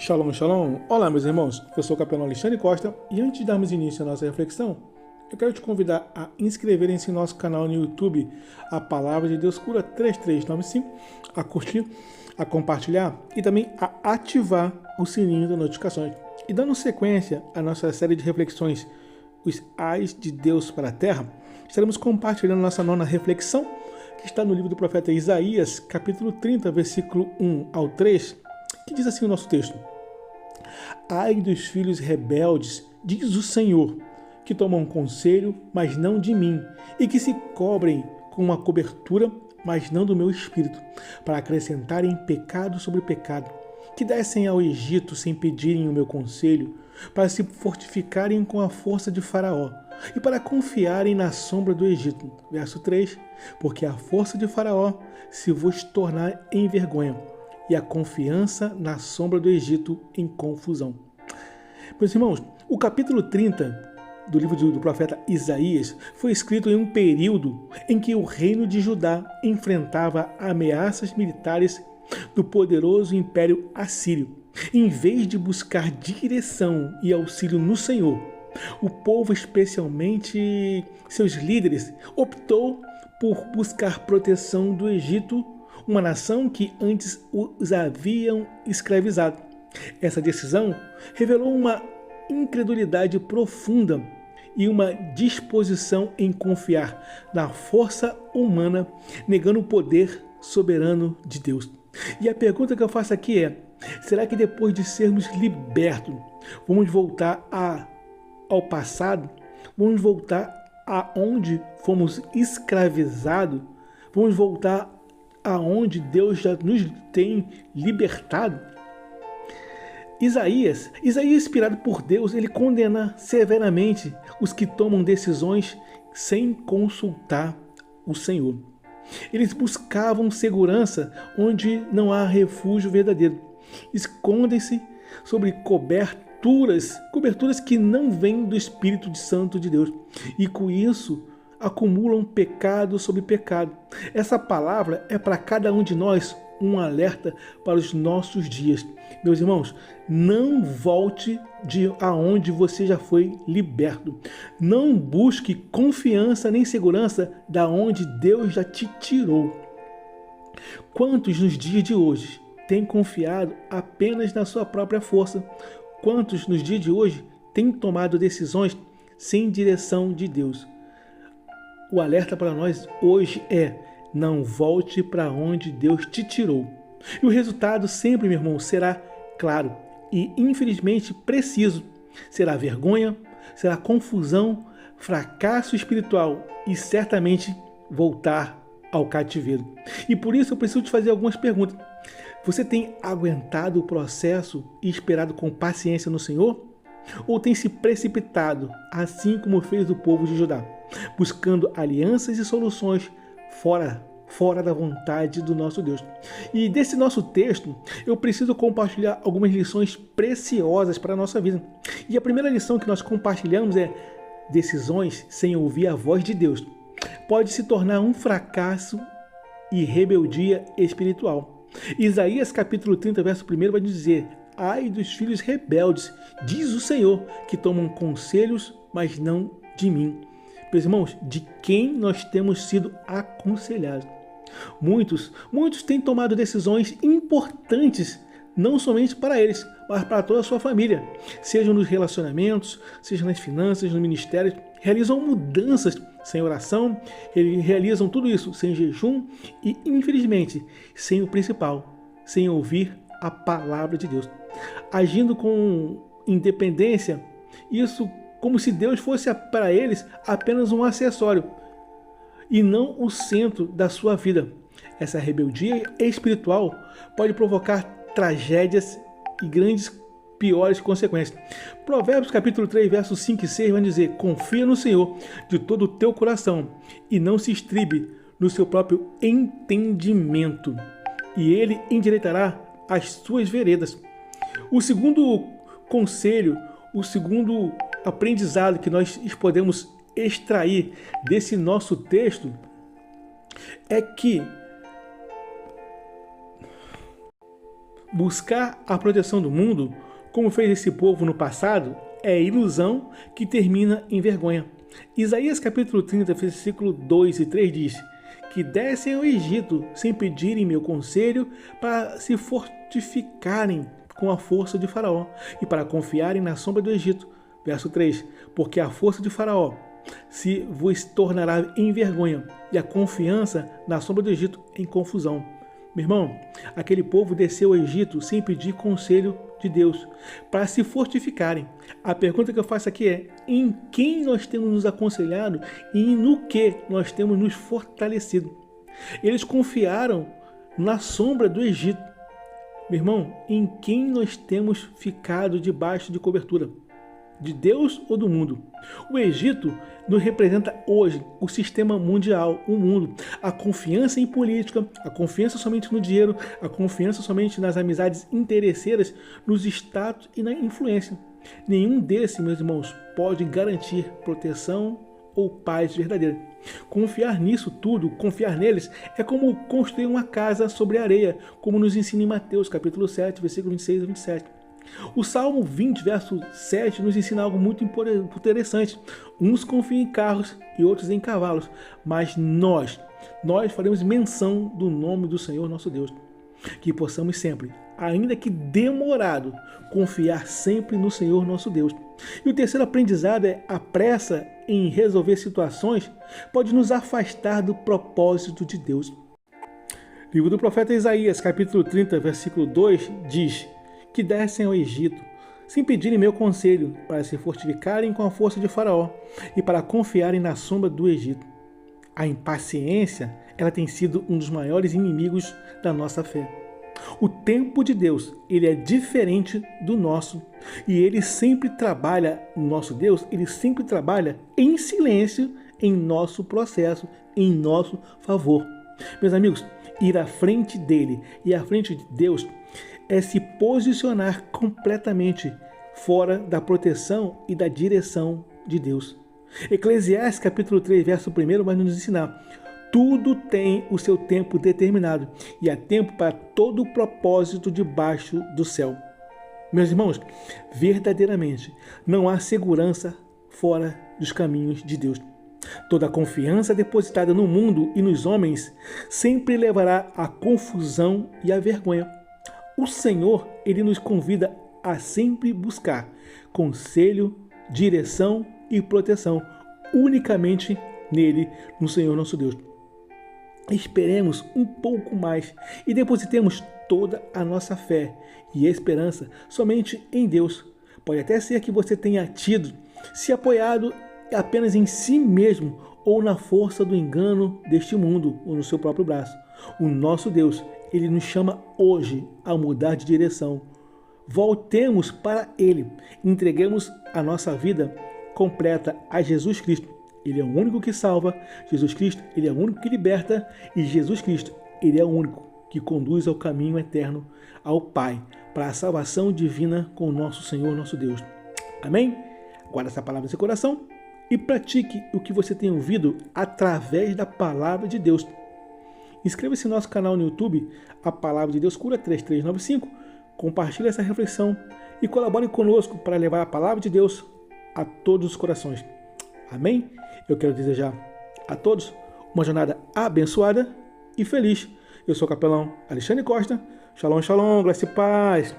Shalom, shalom. Olá, meus irmãos. Eu sou o capelão Alexandre Costa e antes de darmos início à nossa reflexão, eu quero te convidar a inscrever-se em nosso canal no YouTube, A Palavra de Deus Cura 3395, a curtir, a compartilhar e também a ativar o sininho das notificações. E dando sequência à nossa série de reflexões, Os Ais de Deus para a Terra, estaremos compartilhando nossa nona reflexão, que está no livro do profeta Isaías, capítulo 30, versículo 1 ao 3, que diz assim o nosso texto: Ai dos filhos rebeldes, diz o Senhor, que tomam conselho, mas não de mim, e que se cobrem com uma cobertura, mas não do meu espírito, para acrescentarem pecado sobre pecado, que descem ao Egito sem pedirem o meu conselho, para se fortificarem com a força de Faraó, e para confiarem na sombra do Egito. Verso 3, porque a força de Faraó se vos tornar em vergonha, e a confiança na sombra do Egito em confusão. Meus irmãos, o capítulo 30 do livro do profeta Isaías foi escrito em um período em que o reino de Judá enfrentava ameaças militares do poderoso império assírio. Em vez de buscar direção e auxílio no Senhor, o povo, especialmente seus líderes, optou por buscar proteção do Egito, uma nação que antes os haviam escravizado. Essa decisão revelou uma incredulidade profunda e uma disposição em confiar na força humana, negando o poder soberano de Deus. E a pergunta que eu faço aqui é: será que depois de sermos libertos, vamos voltar ao passado? Vamos voltar aonde fomos escravizados? Vamos voltar aonde Deus já nos tem libertado? Isaías, inspirado por Deus, ele condena severamente os que tomam decisões sem consultar o Senhor. Eles buscavam segurança onde não há refúgio verdadeiro. Escondem-se sobre coberturas que não vêm do Espírito Santo de Deus. E com isso acumulam pecado sobre pecado. Essa palavra é para cada um de nós um alerta para os nossos dias. Meus irmãos, não volte de aonde você já foi liberto. Não busque confiança nem segurança da onde Deus já te tirou. Quantos nos dias de hoje têm confiado apenas na sua própria força? Quantos nos dias de hoje têm tomado decisões sem direção de Deus? O alerta para nós hoje é: não volte para onde Deus te tirou. E o resultado sempre, meu irmão, será claro e infelizmente preciso. Será vergonha, será confusão, fracasso espiritual e certamente voltar ao cativeiro. E por isso eu preciso te fazer algumas perguntas. Você tem aguentado o processo e esperado com paciência no Senhor? Ou tem se precipitado, assim como fez o povo de Judá, buscando alianças e soluções fora da vontade do nosso Deus? E desse nosso texto, eu preciso compartilhar algumas lições preciosas para a nossa vida. E a primeira lição que nós compartilhamos é: decisões sem ouvir a voz de Deus pode se tornar um fracasso e rebeldia espiritual. Isaías capítulo 30, verso 1 vai dizer: ai dos filhos rebeldes, diz o Senhor, que tomam conselhos, mas não de mim. Meus irmãos, de quem nós temos sido aconselhados? Muitos têm tomado decisões importantes, não somente para eles, mas para toda a sua família. Seja nos relacionamentos, seja nas finanças, no ministério. Realizam mudanças sem oração, realizam tudo isso sem jejum e, infelizmente, sem o principal, sem ouvir a palavra de Deus. Agindo com independência, isso como se Deus fosse para eles apenas um acessório e não o centro da sua vida. Essa rebeldia espiritual pode provocar tragédias e piores consequências. Provérbios capítulo 3, versos 5 e 6 vai dizer: confia no Senhor de todo o teu coração e não se estribe no seu próprio entendimento, e ele endireitará as suas veredas. O segundo conselho, o segundo aprendizado que nós podemos extrair desse nosso texto é que Buscar a proteção do mundo, como fez esse povo no passado, é ilusão que termina em vergonha. Isaías capítulo 30, versículo 2 e 3 diz: que descem ao Egito sem pedirem meu conselho para se fortificarem com a força de Faraó e para confiarem na sombra do Egito. Verso 3: porque a força de Faraó se vos tornará em vergonha e a confiança na sombra do Egito em confusão. Meu irmão, aquele povo desceu ao Egito sem pedir conselho de Deus, para se fortificarem. A pergunta que eu faço aqui é: em quem nós temos nos aconselhado e no que nós temos nos fortalecido? Eles confiaram na sombra do Egito. Meu irmão, em quem nós temos ficado debaixo de cobertura? De Deus ou do mundo? O Egito nos representa hoje o sistema mundial, o mundo. A confiança em política, a confiança somente no dinheiro, a confiança somente nas amizades interesseiras, nos status e na influência. Nenhum desses, meus irmãos, pode garantir proteção ou paz verdadeira. Confiar nisso tudo, confiar neles, é como construir uma casa sobre a areia, como nos ensina em Mateus capítulo 7, versículo 26 e 27. O Salmo 20, verso 7, nos ensina algo muito interessante. Uns confiam em carros e outros em cavalos, mas nós faremos menção do nome do Senhor nosso Deus. Que possamos sempre, ainda que demorado, confiar sempre no Senhor nosso Deus. E o terceiro aprendizado é: a pressa em resolver situações pode nos afastar do propósito de Deus. Livro do profeta Isaías, capítulo 30, versículo 2, diz: que descem ao Egito, sem pedirem meu conselho, para se fortificarem com a força de Faraó e para confiarem na sombra do Egito. A impaciência, ela tem sido um dos maiores inimigos da nossa fé. O tempo de Deus, ele é diferente do nosso, e ele sempre trabalha, nosso Deus, ele sempre trabalha em silêncio em nosso processo, em nosso favor. Meus amigos, ir à frente dele e à frente de Deus é se posicionar completamente fora da proteção e da direção de Deus. Eclesiastes capítulo 3, verso 1 vai nos ensinar: tudo tem o seu tempo determinado e há tempo para todo o propósito debaixo do céu. Meus irmãos, verdadeiramente não há segurança fora dos caminhos de Deus. Toda a confiança depositada no mundo e nos homens sempre levará à confusão e à vergonha. O Senhor, ele nos convida a sempre buscar conselho, direção e proteção unicamente nele, no Senhor nosso Deus. Esperemos um pouco mais e depositemos toda a nossa fé e esperança somente em Deus. Pode até ser que você tenha se apoiado apenas em si mesmo ou na força do engano deste mundo ou no seu próprio braço. O nosso Deus, ele nos chama hoje a mudar de direção. Voltemos para ele, entreguemos a nossa vida completa a Jesus Cristo. Ele é o único que salva, Jesus Cristo, ele é o único que liberta e Jesus Cristo, ele é o único que conduz ao caminho eterno, ao Pai, para a salvação divina com o nosso Senhor, nosso Deus. Amém? Guarda essa palavra no seu coração e pratique o que você tem ouvido através da palavra de Deus. Inscreva-se no nosso canal no YouTube, A Palavra de Deus Cura 3395, compartilhe essa reflexão e colabore conosco para levar a palavra de Deus a todos os corações. Amém? Eu quero desejar a todos uma jornada abençoada e feliz. Eu sou o capelão Alexandre Costa. Shalom, shalom, graça e paz.